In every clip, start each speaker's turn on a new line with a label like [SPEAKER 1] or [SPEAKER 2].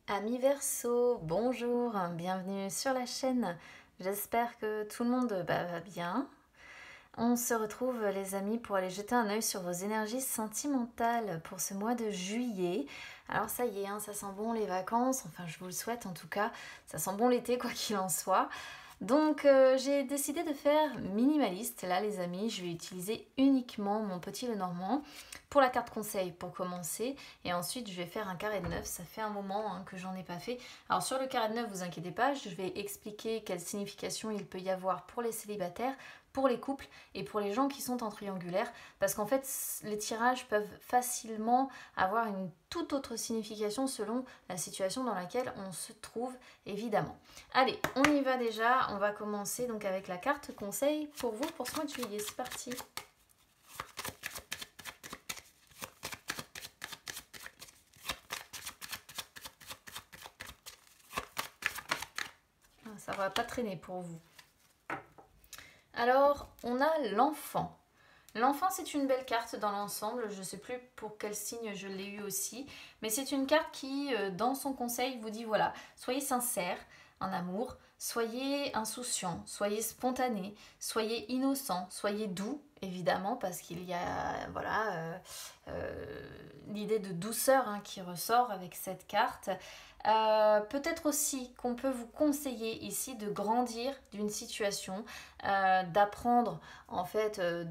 [SPEAKER 1] Amis Verseau, bonjour, bienvenue sur la chaîne. J'espère que tout le monde va bien. On se retrouve les amis pour aller jeter un œil sur vos énergies sentimentales pour ce mois de juillet. Alors ça y est, ça sent bon les vacances, enfin je vous le souhaite en tout cas, ça sent bon l'été quoi qu'il en soit. Donc j'ai décidé de faire minimaliste là les amis, je vais utiliser uniquement mon petit Lenormand pour la carte conseil pour commencer et ensuite je vais faire un carré de 9, ça fait un moment que j'en ai pas fait. Alors sur le carré de 9 vous inquiétez pas, je vais expliquer quelle signification il peut y avoir pour les célibataires, pour les couples et pour les gens qui sont en triangulaire parce qu'en fait les tirages peuvent facilement avoir une toute autre signification selon la situation dans laquelle on se trouve évidemment. Allez, on y va déjà, on va commencer donc avec la carte conseil pour vous pour ce mois de juillet, c'est parti. Ça va pas traîner pour vous. Alors, on a l'enfant. L'enfant, c'est une belle carte dans l'ensemble. Je ne sais plus pour quel signe je l'ai eu aussi. Mais c'est une carte qui, dans son conseil, vous dit voilà, soyez sincère en amour, soyez insouciant, soyez spontané, soyez innocent, soyez doux, évidemment, parce qu'il y a voilà, l'idée de douceur qui ressort avec cette carte. Peut-être aussi qu'on peut vous conseiller ici de grandir d'une situation, d'apprendre en fait de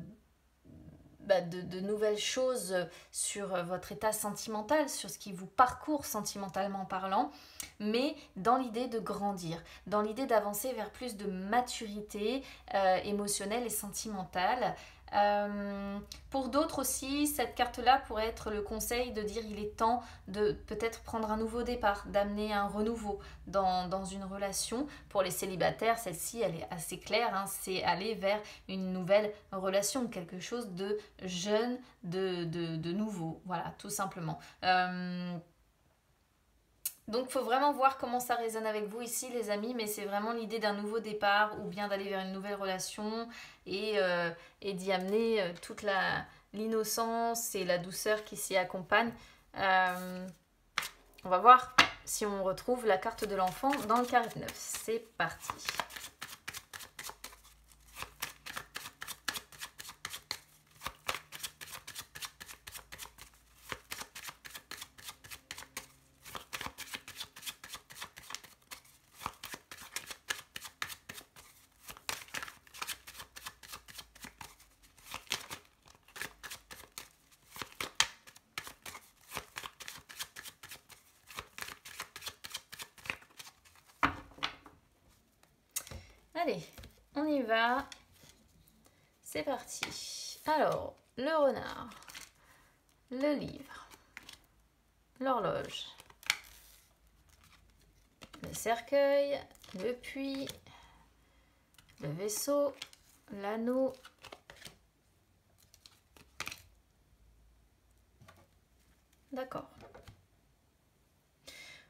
[SPEAKER 1] nouvelles choses sur votre état sentimental, sur ce qui vous parcourt sentimentalement parlant, mais dans l'idée de grandir, dans l'idée d'avancer vers plus de maturité émotionnelle et sentimentale. Pour d'autres aussi, cette carte-là pourrait être le conseil de dire il est temps de peut-être prendre un nouveau départ, d'amener un renouveau dans une relation. Pour les célibataires, celle-ci, elle est assez claire, c'est aller vers une nouvelle relation, quelque chose de jeune, de nouveau, voilà, tout simplement. Donc il faut vraiment voir comment ça résonne avec vous ici les amis, mais c'est vraiment l'idée d'un nouveau départ ou bien d'aller vers une nouvelle relation et d'y amener toute l'innocence et la douceur qui s'y accompagne. On va voir si on retrouve la carte de l'enfant dans le carré de 9. C'est parti. Allez, on y va. C'est parti. Alors, le renard, le livre, l'horloge, le cercueil, le puits, le vaisseau, l'anneau, d'accord.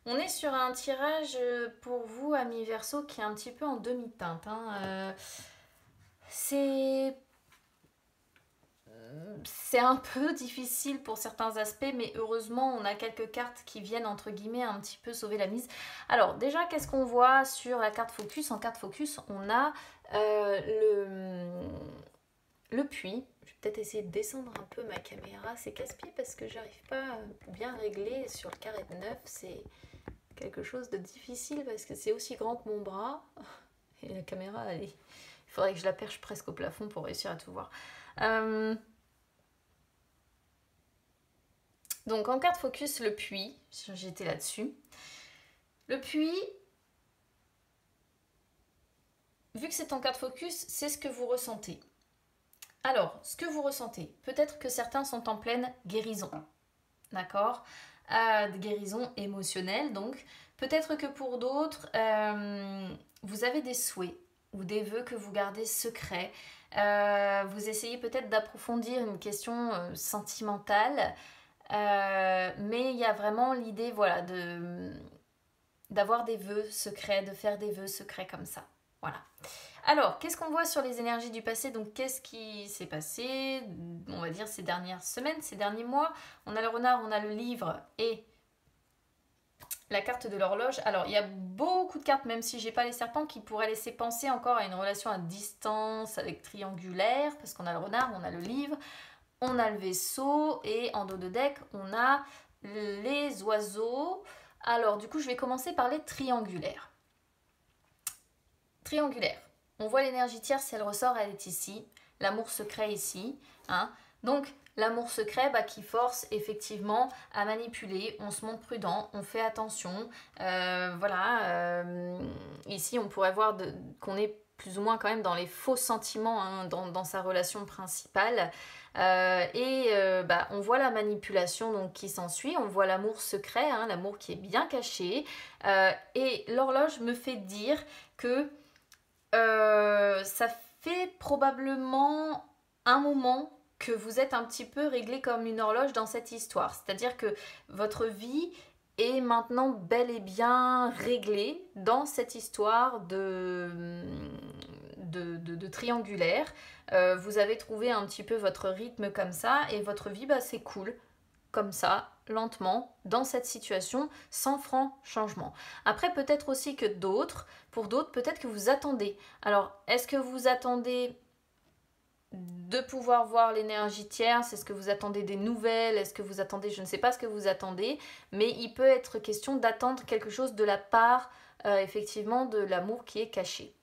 [SPEAKER 1] On est sur un tirage pour vous, amis Verseau, qui est un petit peu en demi-teinte. C'est un peu difficile pour certains aspects, mais heureusement, on a quelques cartes qui viennent, entre guillemets, un petit peu sauver la mise. Alors, déjà, qu'est-ce qu'on voit sur la carte focus? En carte focus, on a le puits. Je vais peut-être essayer de descendre un peu ma caméra, c'est casse-pied parce que j'arrive pas à bien régler sur le carré de 9. C'est quelque chose de difficile parce que c'est aussi grand que mon bras. Et la caméra, il faudrait que je la perche presque au plafond pour réussir à tout voir. Donc en carte focus, le puits, j'étais là-dessus. Le puits, vu que c'est en carte focus, c'est ce que vous ressentez. Alors, ce que vous ressentez, peut-être que certains sont en pleine guérison, d'accord, guérison émotionnelle, donc peut-être que pour d'autres, vous avez des souhaits ou des vœux que vous gardez secrets. Vous essayez peut-être d'approfondir une question sentimentale, mais il y a vraiment l'idée voilà, d'avoir des vœux secrets, de faire des vœux secrets comme ça. Voilà. Alors, qu'est-ce qu'on voit sur les énergies du passé? Donc, qu'est-ce qui s'est passé, on va dire, ces dernières semaines, ces derniers mois? On a le renard, on a le livre et la carte de l'horloge. Alors, il y a beaucoup de cartes, même si j'ai pas les serpents, qui pourraient laisser penser encore à une relation à distance avec triangulaire, parce qu'on a le renard, on a le livre, on a le vaisseau, et en dos de deck, on a les oiseaux. Alors, du coup, je vais commencer par les triangulaires. Triangulaire. On voit l'énergie tierce, si elle ressort, elle est ici. L'amour secret ici. Hein. Donc, l'amour secret qui force effectivement à manipuler. On se montre prudent, on fait attention. Voilà. Ici, on pourrait voir qu'on est plus ou moins quand même dans les faux sentiments hein, dans sa relation principale. On voit la manipulation donc, qui s'ensuit. On voit l'amour secret, hein, l'amour qui est bien caché. Et l'horloge me fait dire que ça fait probablement un moment que vous êtes un petit peu réglé comme une horloge dans cette histoire. C'est-à-dire que votre vie est maintenant bel et bien réglée dans cette histoire de triangulaire. Vous avez trouvé un petit peu votre rythme comme ça et votre vie s'écoule comme ça, lentement, dans cette situation, sans franc changement. Après, peut-être aussi que pour d'autres, peut-être que vous attendez. Alors, est-ce que vous attendez de pouvoir voir l'énergie tierce? Est-ce que vous attendez des nouvelles? Est-ce que vous attendez, je ne sais pas ce que vous attendez, mais il peut être question d'attendre quelque chose de la part, effectivement, de l'amour qui est caché.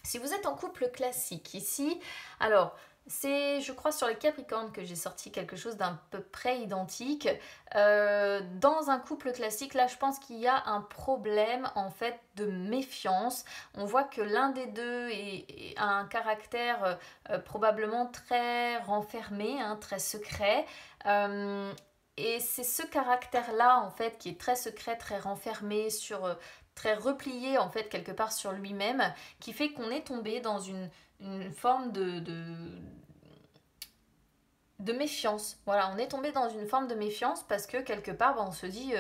[SPEAKER 1] Si vous êtes en couple classique ici, alors c'est je crois sur les Capricornes que j'ai sorti quelque chose d'un peu près identique. Dans un couple classique, là je pense qu'il y a un problème en fait de méfiance. On voit que l'un des deux a un caractère probablement très renfermé, hein, très secret. Et c'est ce caractère-là en fait qui est très secret, très renfermé très replié en fait quelque part sur lui-même, qui fait qu'on est tombé dans une forme de méfiance. Voilà, on est tombé dans une forme de méfiance parce que quelque part on se dit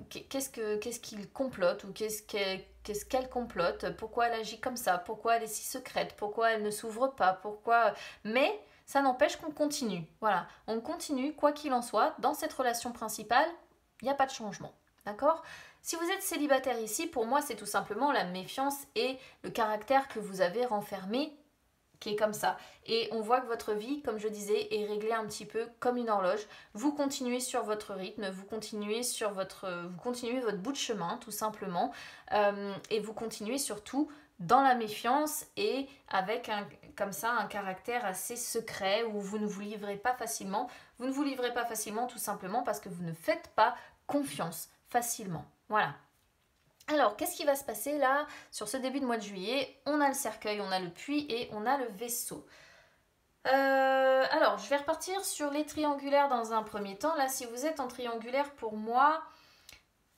[SPEAKER 1] qu'est-ce qu'il complote ou qu'est-ce qu'elle complote, pourquoi elle agit comme ça, pourquoi elle est si secrète, pourquoi elle ne s'ouvre pas, pourquoi... Mais ça n'empêche qu'on continue. Voilà, on continue quoi qu'il en soit. Dans cette relation principale, il n'y a pas de changement. D'accord ? Si vous êtes célibataire ici, pour moi, c'est tout simplement la méfiance et le caractère que vous avez renfermé qui est comme ça. Et on voit que votre vie, comme je disais, est réglée un petit peu comme une horloge. Vous continuez sur votre rythme, vous continuez votre bout de chemin, tout simplement. Et vous continuez surtout dans la méfiance et avec comme ça un caractère assez secret où vous ne vous livrez pas facilement. Vous ne vous livrez pas facilement tout simplement parce que vous ne faites pas confiance facilement. Voilà. Alors, qu'est-ce qui va se passer là sur ce début de mois de juillet? On a le cercueil, on a le puits et on a le vaisseau. Alors, je vais repartir sur les triangulaires dans un premier temps. Là, si vous êtes en triangulaire, pour moi,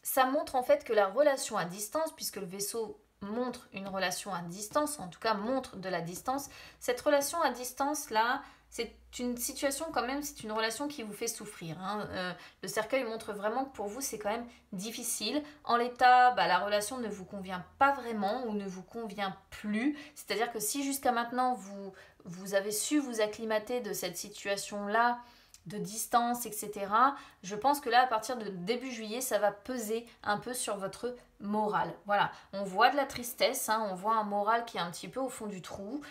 [SPEAKER 1] ça montre en fait que la relation à distance, puisque le vaisseau montre une relation à distance, en tout cas montre de la distance, cette relation à distance là, c'est une situation quand même, c'est une relation qui vous fait souffrir. Hein. Le cercueil montre vraiment que pour vous c'est quand même difficile. En l'état, la relation ne vous convient pas vraiment ou ne vous convient plus. C'est-à-dire que si jusqu'à maintenant vous avez su vous acclimater de cette situation-là, de distance, etc. Je pense que là, à partir de début juillet, ça va peser un peu sur votre morale. Voilà, on voit de la tristesse, hein, on voit un moral qui est un petit peu au fond du trou.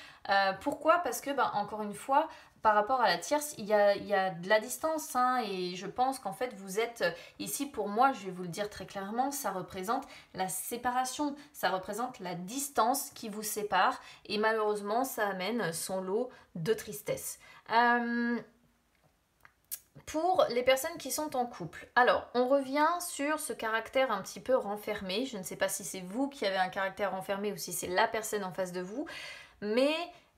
[SPEAKER 1] Pourquoi ? Parce que, encore une fois, par rapport à la tierce, il y a de la distance, hein, et je pense qu'en fait, vous êtes ici, pour moi, je vais vous le dire très clairement, ça représente la séparation, ça représente la distance qui vous sépare, et malheureusement, ça amène son lot de tristesse. Pour les personnes qui sont en couple, alors on revient sur ce caractère un petit peu renfermé. Je ne sais pas si c'est vous qui avez un caractère renfermé ou si c'est la personne en face de vous, mais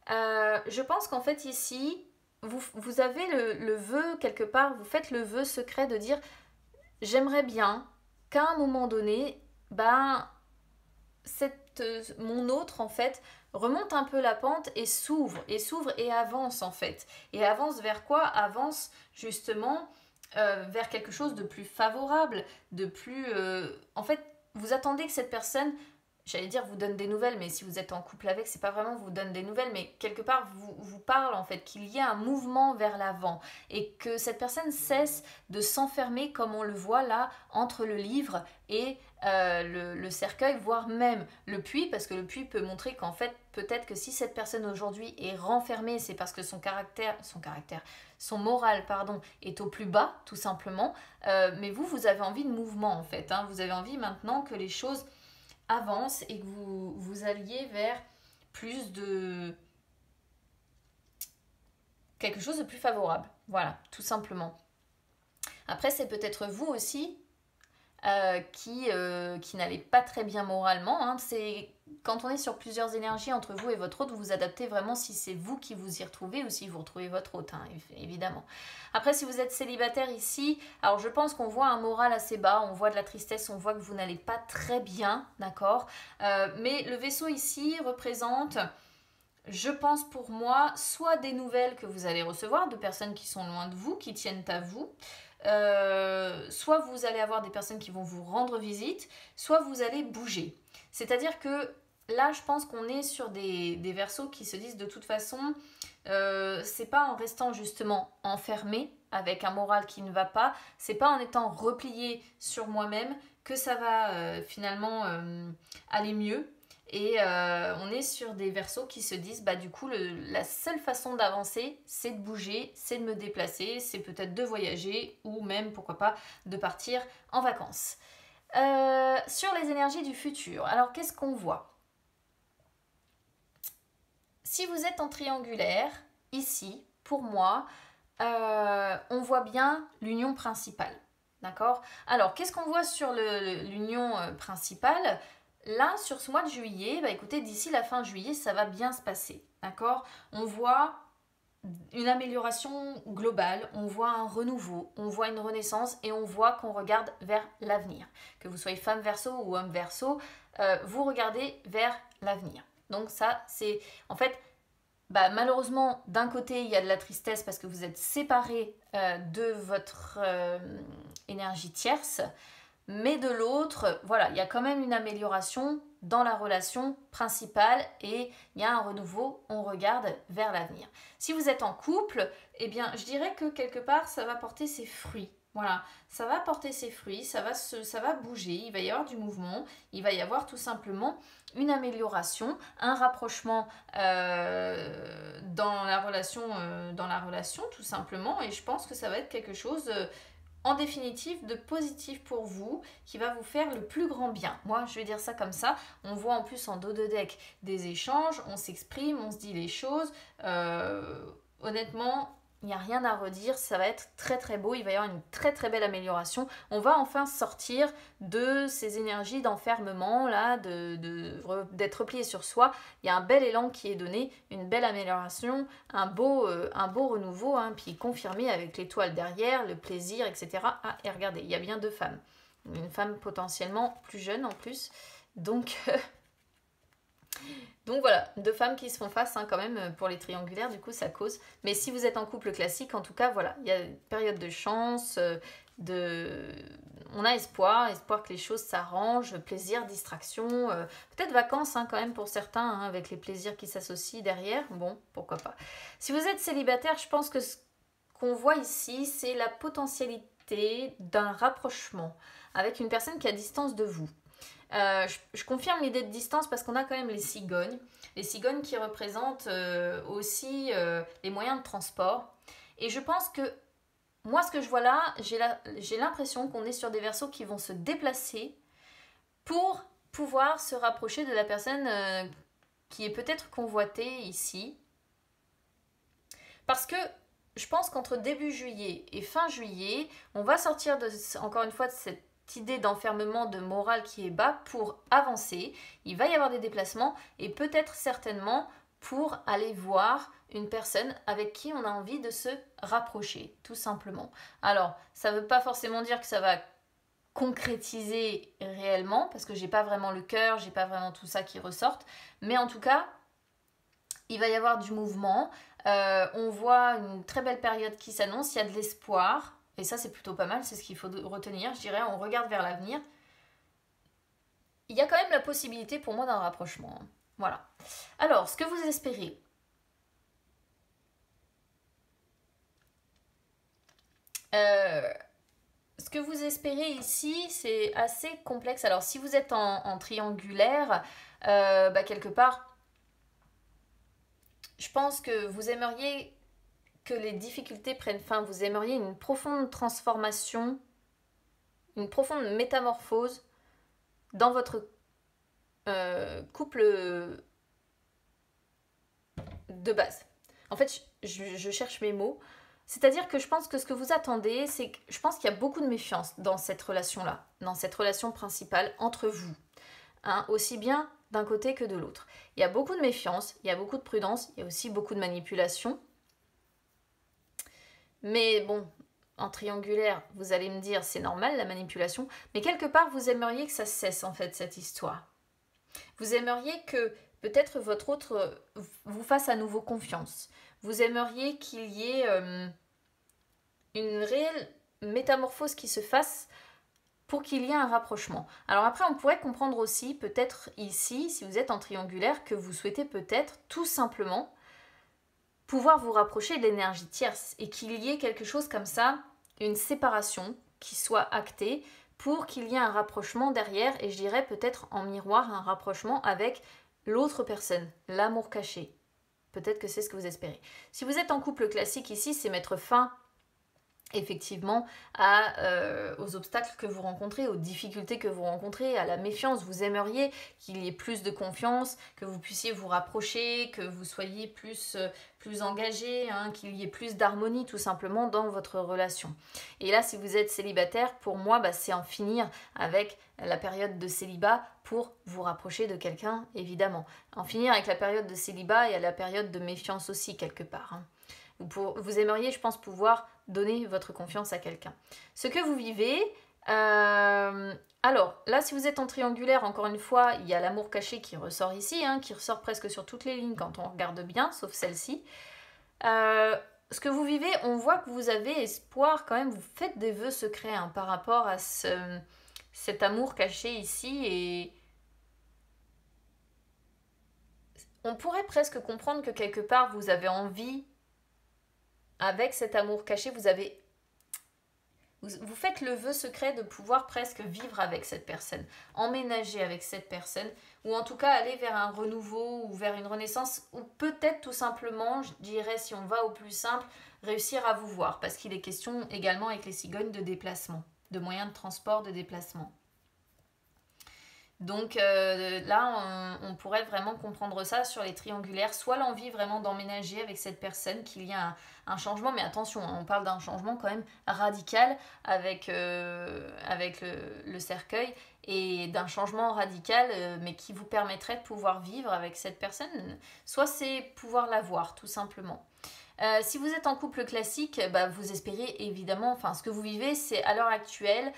[SPEAKER 1] je pense qu'en fait ici, vous avez le vœu quelque part, vous faites le vœu secret de dire j'aimerais bien qu'à un moment donné, mon autre en fait remonte un peu la pente et s'ouvre et avance en fait. Et avance vers quoi? Avance justement vers quelque chose de plus favorable, de plus... En fait, vous attendez que cette personne j'allais dire vous donne des nouvelles, mais si vous êtes en couple avec, c'est pas vraiment vous donne des nouvelles, mais quelque part vous parle en fait qu'il y a un mouvement vers l'avant et que cette personne cesse de s'enfermer comme on le voit là entre le livre et le cercueil, voire même le puits, parce que le puits peut montrer qu'en fait peut-être que si cette personne aujourd'hui est renfermée, c'est parce que son moral pardon, est au plus bas tout simplement, mais vous avez envie de mouvement en fait, hein. Vous avez envie maintenant que les choses avance et que vous alliez vers plus de quelque chose de plus favorable. Voilà, tout simplement. Après, c'est peut-être vous aussi qui n'allez pas très bien moralement. Hein. C'est quand on est sur plusieurs énergies entre vous et votre hôte, vous vous adaptez vraiment si c'est vous qui vous y retrouvez ou si vous retrouvez votre hôte, hein, évidemment. Après, si vous êtes célibataire ici, alors je pense qu'on voit un moral assez bas, on voit de la tristesse, on voit que vous n'allez pas très bien, d'accord, mais le vaisseau ici représente, je pense pour moi, soit des nouvelles que vous allez recevoir de personnes qui sont loin de vous, qui tiennent à vous, soit vous allez avoir des personnes qui vont vous rendre visite, soit vous allez bouger. C'est-à-dire que là, je pense qu'on est sur des verseaux qui se disent de toute façon, c'est pas en restant justement enfermé avec un moral qui ne va pas, c'est pas en étant replié sur moi-même que ça va finalement aller mieux. Et on est sur des verseaux qui se disent, bah du coup, la seule façon d'avancer, c'est de bouger, c'est de me déplacer, c'est peut-être de voyager ou même, pourquoi pas, de partir en vacances. Sur les énergies du futur, alors qu'est-ce qu'on voit? Si vous êtes en triangulaire, ici, pour moi, on voit bien l'union principale. D'accord? Alors, qu'est-ce qu'on voit sur l'union principale? Là, sur ce mois de juillet, bah écoutez, d'ici la fin juillet, ça va bien se passer. D'accord? On voit une amélioration globale, on voit un renouveau, on voit une renaissance et on voit qu'on regarde vers l'avenir. Que vous soyez femme verso ou homme verso, vous regardez vers l'avenir. Donc ça, c'est en fait, bah, malheureusement, d'un côté, il y a de la tristesse parce que vous êtes séparés de votre énergie tierce, mais de l'autre, voilà, il y a quand même une amélioration dans la relation principale et il y a un renouveau, on regarde vers l'avenir. Si vous êtes en couple, eh bien, je dirais que quelque part, ça va porter ses fruits. Voilà, ça va porter ses fruits, ça va bouger, il va y avoir du mouvement, il va y avoir tout simplement une amélioration, un rapprochement dans la relation tout simplement, et je pense que ça va être quelque chose en définitive de positif pour vous qui va vous faire le plus grand bien. Moi, je vais dire ça comme ça. On voit en plus en dos de deck des échanges, on s'exprime, on se dit les choses. Honnêtement, il n'y a rien à redire, ça va être très très beau, il va y avoir une très très belle amélioration. On va enfin sortir de ces énergies d'enfermement, là, d'être replié sur soi. Il y a un bel élan qui est donné, une belle amélioration, un beau renouveau, hein, puis confirmé avec l'étoile derrière, le plaisir, etc. Ah, et regardez, il y a bien 2 femmes. Une femme potentiellement plus jeune en plus, donc... Donc voilà, 2 femmes qui se font face hein, quand même pour les triangulaires, du coup ça cause. Mais si vous êtes en couple classique, en tout cas voilà, il y a une période de chance, on a espoir que les choses s'arrangent, plaisir, distraction, peut-être vacances hein, quand même pour certains, hein, avec les plaisirs qui s'associent derrière, bon, pourquoi pas. Si vous êtes célibataire, je pense que ce qu'on voit ici, c'est la potentialité d'un rapprochement avec une personne qui est à distance de vous. Je confirme l'idée de distance parce qu'on a quand même les cigognes qui représentent aussi les moyens de transport. Et je pense que moi, ce que je vois là, j'ai l'impression qu'on est sur des verseaux qui vont se déplacer pour pouvoir se rapprocher de la personne qui est peut-être convoitée ici. Parce que je pense qu'entre début juillet et fin juillet, on va sortir encore une fois de cette idée d'enfermement de morale qui est bas pour avancer. Il va y avoir des déplacements et peut-être certainement pour aller voir une personne avec qui on a envie de se rapprocher, tout simplement. Alors, ça ne veut pas forcément dire que ça va concrétiser réellement, parce que j'ai pas vraiment le cœur, j'ai pas vraiment tout ça qui ressorte, mais en tout cas, il va y avoir du mouvement. On voit une très belle période qui s'annonce, il y a de l'espoir. Et ça, c'est plutôt pas mal, c'est ce qu'il faut retenir. Je dirais, on regarde vers l'avenir. il y a quand même la possibilité pour moi d'un rapprochement. Voilà. Alors, ce que vous espérez. Ce que vous espérez ici, c'est assez complexe. Alors, si vous êtes en triangulaire, quelque part, je pense que vous aimeriez que les difficultés prennent fin. Vous aimeriez une profonde transformation, une profonde métamorphose dans votre couple de base. En fait, je cherche mes mots. C'est-à-dire que je pense que ce que vous attendez, c'est que je pense qu'il y a beaucoup de méfiance dans cette relation-là, dans cette relation principale entre vous, hein, aussi bien d'un côté que de l'autre. Il y a beaucoup de méfiance, il y a beaucoup de prudence, il y a aussi beaucoup de manipulation. Mais bon, en triangulaire, vous allez me dire, c'est normal la manipulation, mais quelque part, vous aimeriez que ça cesse en fait, cette histoire. Vous aimeriez que peut-être votre autre vous fasse à nouveau confiance. Vous aimeriez qu'il y ait une réelle métamorphose qui se fasse pour qu'il y ait un rapprochement. Alors après, on pourrait comprendre aussi, peut-être ici, si vous êtes en triangulaire, que vous souhaitez peut-être tout simplement pouvoir vous rapprocher de l'énergie tierce et qu'il y ait quelque chose comme ça, une séparation qui soit actée pour qu'il y ait un rapprochement derrière et je dirais peut-être en miroir un rapprochement avec l'autre personne, l'amour caché. Peut-être que c'est ce que vous espérez. Si vous êtes en couple classique ici, c'est mettre fin effectivement aux obstacles que vous rencontrez, aux difficultés que vous rencontrez, à la méfiance. Vous aimeriez qu'il y ait plus de confiance, que vous puissiez vous rapprocher, que vous soyez plus engagé, hein, qu'il y ait plus d'harmonie tout simplement dans votre relation. Et là, si vous êtes célibataire, pour moi, c'est en finir avec la période de célibat pour vous rapprocher de quelqu'un, évidemment. En finir avec la période de célibat et la période de méfiance aussi, quelque part. Hein. Vous aimeriez, je pense, pouvoir donner votre confiance à quelqu'un. Ce que vous vivez, alors là, si vous êtes en triangulaire, encore une fois, il y a l'amour caché qui ressort ici, hein, qui ressort presque sur toutes les lignes quand on regarde bien, sauf celle-ci. Ce que vous vivez, on voit que vous avez espoir quand même, vous faites des vœux secrets hein, par rapport à cet amour caché ici et on pourrait presque comprendre que quelque part vous avez envie avec cet amour caché, vous faites le vœu secret de pouvoir presque vivre avec cette personne, emménager avec cette personne, ou en tout cas aller vers un renouveau ou vers une renaissance, ou peut-être tout simplement, je dirais si on va au plus simple, réussir à vous voir, parce qu'il est question également avec les cigognes de déplacement, de moyens de transport, de déplacement. Donc là, on pourrait vraiment comprendre ça sur les triangulaires, soit l'envie vraiment d'emménager avec cette personne, qu'il y a un changement, mais attention, on parle d'un changement quand même radical avec le cercueil, et d'un changement radical, mais qui vous permettrait de pouvoir vivre avec cette personne, soit c'est pouvoir la voir, tout simplement. Si vous êtes en couple classique, vous espérez évidemment, enfin ce que vous vivez, c'est à l'heure actuelle...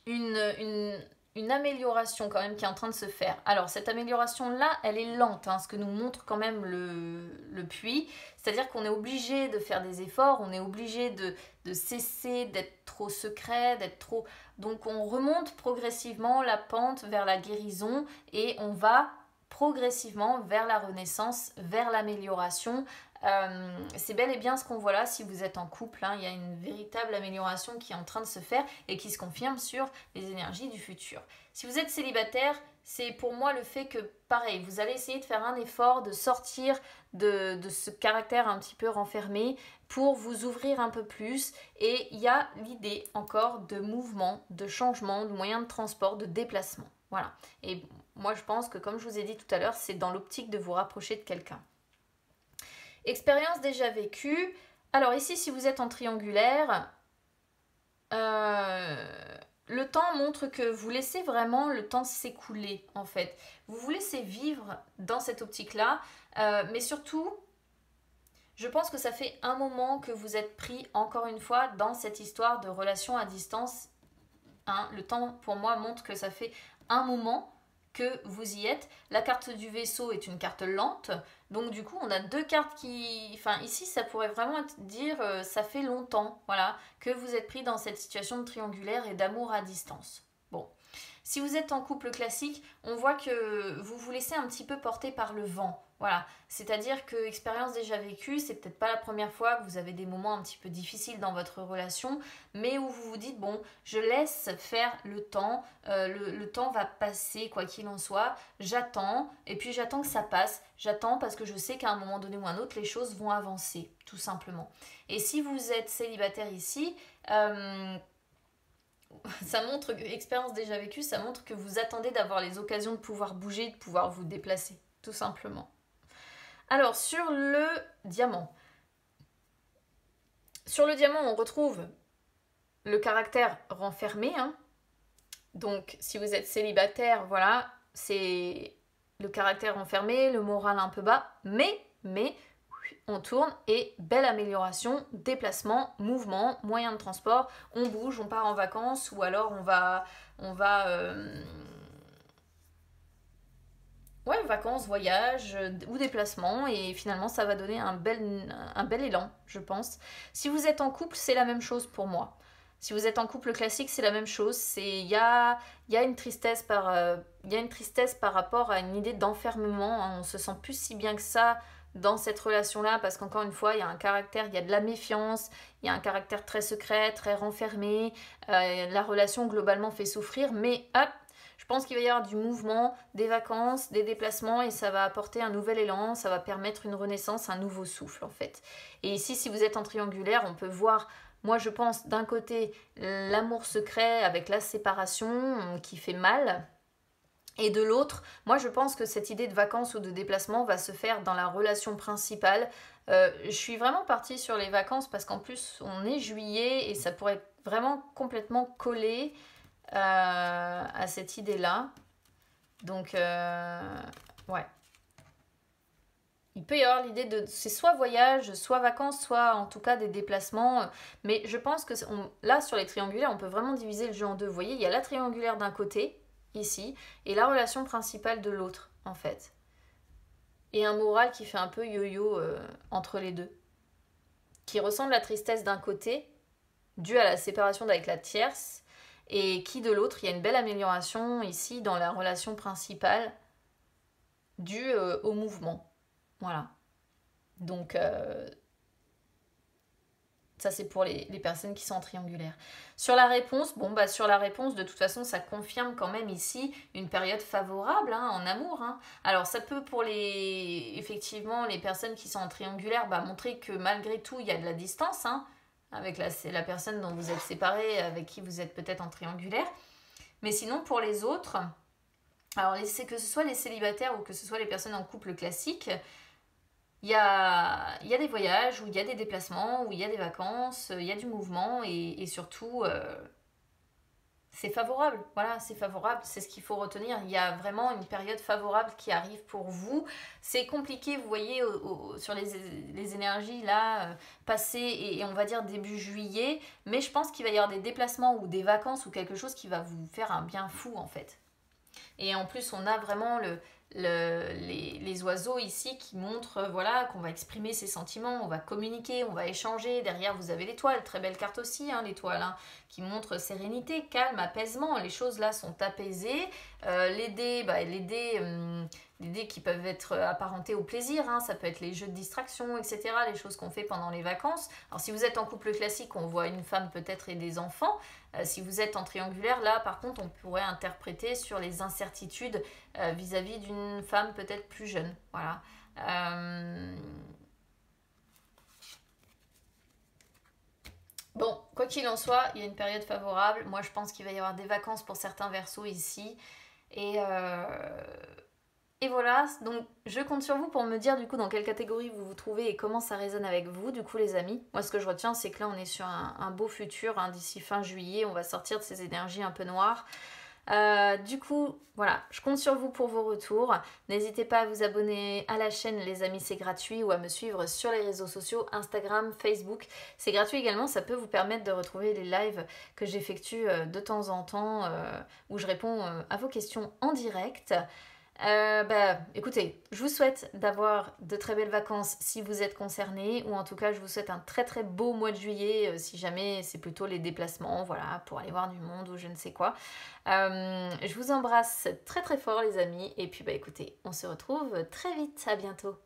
[SPEAKER 1] une amélioration quand même qui est en train de se faire. Alors cette amélioration-là, elle est lente, hein, ce que nous montre quand même le puits. C'est-à-dire qu'on est obligé de faire des efforts, on est obligé de cesser d'être trop secret, d'être trop... Donc on remonte progressivement la pente vers la guérison et on va progressivement vers la renaissance, vers l'amélioration. C'est bel et bien ce qu'on voit là si vous êtes en couple, hein, il y a une véritable amélioration qui est en train de se faire et qui se confirme sur les énergies du futur. Si vous êtes célibataire, c'est pour moi le fait que, pareil, vous allez essayer de faire un effort, de sortir de ce caractère un petit peu renfermé pour vous ouvrir un peu plus, et il y a l'idée encore de mouvement, de changement, de moyens de transport, de déplacement. Voilà. Et moi je pense que, comme je vous ai dit tout à l'heure, c'est dans l'optique de vous rapprocher de quelqu'un. Expérience déjà vécue. Alors ici, si vous êtes en triangulaire, le temps montre que vous laissez vraiment le temps s'écouler, en fait. Vous vous laissez vivre dans cette optique-là, mais surtout, je pense que ça fait un moment que vous êtes pris, encore une fois, dans cette histoire de relation à distance. Hein, le temps, pour moi, montre que ça fait un moment que vous y êtes. La carte du vaisseau est une carte lente, donc du coup on a deux cartes qui... Enfin ici ça pourrait vraiment dire ça fait longtemps, voilà, que vous êtes pris dans cette situation de triangulaire et d'amour à distance. Bon. Si vous êtes en couple classique, on voit que vous vous laissez un petit peu porter par le vent. Voilà, c'est-à-dire que expérience déjà vécue, c'est peut-être pas la première fois que vous avez des moments un petit peu difficiles dans votre relation, mais où vous vous dites, bon, je laisse faire le temps, le temps va passer quoi qu'il en soit, j'attends, et puis j'attends que ça passe, j'attends parce que je sais qu'à un moment donné ou un autre, les choses vont avancer, tout simplement. Et si vous êtes célibataire ici, ça montre, expérience déjà vécue, ça montre que vous attendez d'avoir les occasions de pouvoir bouger, de pouvoir vous déplacer, tout simplement. Alors, sur le diamant. Sur le diamant, on retrouve le caractère renfermé. Hein. Donc, si vous êtes célibataire, voilà, c'est le caractère renfermé, le moral un peu bas, mais, on tourne et belle amélioration, déplacement, mouvement, moyen de transport, on bouge, on part en vacances ou alors vacances, voyage ou déplacement et finalement ça va donner un bel élan, je pense. Si vous êtes en couple, c'est la même chose pour moi. Si vous êtes en couple classique, c'est la même chose. Il y a une tristesse par rapport à une idée d'enfermement. Hein. On se sent plus si bien que ça dans cette relation-là parce qu'encore une fois, il y a un caractère, il y a de la méfiance, il y a un caractère très secret, très renfermé. La relation globalement fait souffrir, mais hop, je pense qu'il va y avoir du mouvement, des vacances, des déplacements et ça va apporter un nouvel élan, ça va permettre une renaissance, un nouveau souffle en fait. Et ici, si vous êtes en triangulaire, on peut voir, moi je pense d'un côté l'amour secret avec la séparation qui fait mal. Et de l'autre, moi je pense que cette idée de vacances ou de déplacement va se faire dans la relation principale. Je suis vraiment partie sur les vacances parce qu'en plus on est juillet et ça pourrait vraiment complètement coller à cette idée-là. Donc, ouais. Il peut y avoir l'idée de... C'est soit voyage, soit vacances, soit en tout cas des déplacements. Mais je pense que là, sur les triangulaires, on peut vraiment diviser le jeu en deux. Vous voyez, il y a la triangulaire d'un côté, ici, et la relation principale de l'autre, en fait. Et un moral qui fait un peu yo-yo entre les deux. Qui ressent de la tristesse d'un côté, due à la séparation avec la tierce, et qui de l'autre, il y a une belle amélioration ici dans la relation principale due au mouvement. Voilà. Donc, ça c'est pour les personnes qui sont en triangulaire. Sur la réponse, sur la réponse, de toute façon, ça confirme quand même ici une période favorable hein, en amour. Hein. Alors, ça peut pour effectivement, les personnes qui sont en triangulaire, montrer que malgré tout, il y a de la distance, hein, avec la personne dont vous êtes séparés, avec qui vous êtes peut-être en triangulaire. Mais sinon, pour les autres, alors que ce soit les célibataires ou que ce soit les personnes en couple classique, il y a des voyages, où il y a des déplacements, où il y a des vacances, il y a du mouvement et surtout, c'est favorable. Voilà, c'est favorable, c'est ce qu'il faut retenir. Il y a vraiment une période favorable qui arrive pour vous. C'est compliqué, vous voyez, sur les énergies là, passées et on va dire début juillet, mais je pense qu'il va y avoir des déplacements ou des vacances ou quelque chose qui va vous faire un bien fou en fait. Et en plus, on a vraiment les oiseaux ici qui montrent voilà, qu'on va exprimer ses sentiments, on va communiquer, on va échanger. Derrière, vous avez l'étoile, très belle carte aussi, hein, l'étoile, hein, qui montre sérénité, calme, apaisement. Les choses là sont apaisées. Les dés qui peuvent être apparentés au plaisir, hein, ça peut être les jeux de distraction, etc., les choses qu'on fait pendant les vacances. Alors si vous êtes en couple classique, on voit une femme peut-être et des enfants. Si vous êtes en triangulaire, là par contre, on pourrait interpréter sur les incertitudes vis-à-vis d'une femme peut-être plus jeune. Voilà. Bon, quoi qu'il en soit, il y a une période favorable. Moi, je pense qu'il va y avoir des vacances pour certains Verseaux ici. Et voilà, donc je compte sur vous pour me dire du coup dans quelle catégorie vous vous trouvez et comment ça résonne avec vous, du coup les amis. Moi ce que je retiens c'est que là on est sur un beau futur, hein, d'ici fin juillet, on va sortir de ces énergies un peu noires. Du coup, voilà, je compte sur vous pour vos retours. N'hésitez pas à vous abonner à la chaîne les amis, c'est gratuit, ou à me suivre sur les réseaux sociaux, Instagram, Facebook. C'est gratuit également, ça peut vous permettre de retrouver les lives que j'effectue de temps en temps, où je réponds à vos questions en direct. Écoutez, je vous souhaite d'avoir de très belles vacances si vous êtes concernés, ou en tout cas, je vous souhaite un très très beau mois de juillet si jamais c'est plutôt les déplacements, voilà, pour aller voir du monde ou je ne sais quoi. Je vous embrasse très très fort, les amis, et puis écoutez, on se retrouve très vite, à bientôt.